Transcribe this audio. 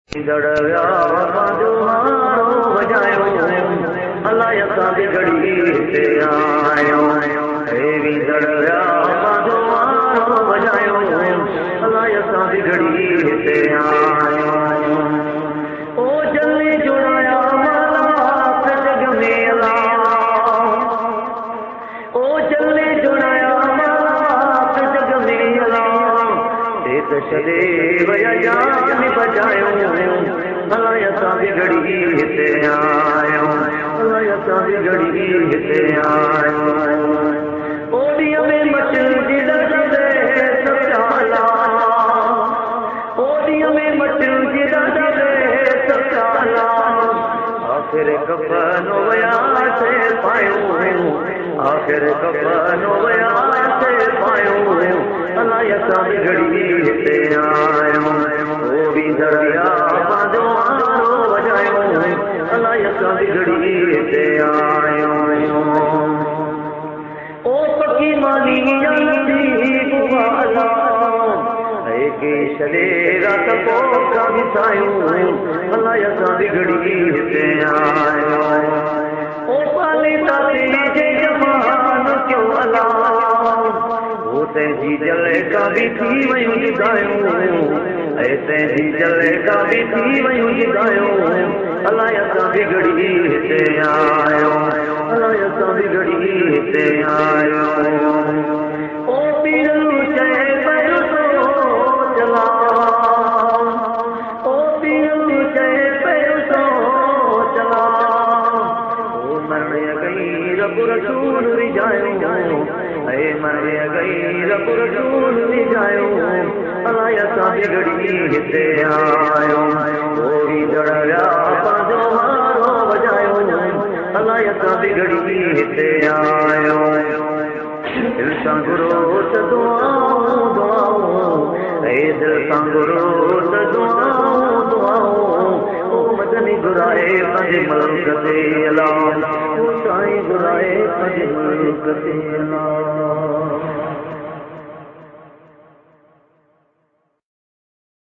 दड़िया पंहिंजो हारो वॼायो अलाए असां बि घड़ी हिते आहियूं हे दड़िया पंहिंजो हारो वॼायो अलाए असां बि घड़ी हिते आहियूं ओ जल्दी जुड़ाया माला जग में अला ओ जल्दी जुड़ाया माला जग में अला छॾे वया जान बचायो अलाए असां बि घड़ी हिते आहियूं अलाए असां बि घड़ी हिते आहियूं ओॾीअ में मचंदी लॻंदे सचाला ओॾीअ में मचंदी लॻंदे सचाला आख़िर कफ़न वयासे पायूं आख़िर कफ़न वयासे पायूं अलाए असां बि घड़ी हिते आहियूं ओ बि दड़िया पंहिंजो हारो वॼायो अलाए असां बि घड़ी हिते आहियूं ओ पकी मानी के छॾे रात पोखा विसायूं अलाए असां बि घड़ी हिते आहियूं ओ पाले ताते जे जमान क्यों अला ओ तंहिंजी जलेका बि थी वयूं जिदायूं ऐं तंहिंजी जलेका बि थी वयूं जिदायूं अलाए असां बि घड़ी हिते आहियूं अलाए असां बि घड़ी हिते आहियूं ओ पीरलू चए पियो सो चला ओ पीरलू चए पियो सो चला ओ मरण गई रब रसूल विझायो ऐं मरे गई रब रसूल विझायो अलाए असां बि घड़ी हिते आहियूं ओ दड़िया पंहिंजो हारो वॼायो अलाए असां बि घड़ी हिते आहियूं दिल सां घुरो त दुआऊं दुआऊं ऐं दिल सां घुरो त दुआऊं दुआऊं ओ मदनी घुराए पंहिंजे मुल्क ते अला ओ साईं घुराए पंहिंजे मुल्क ते अला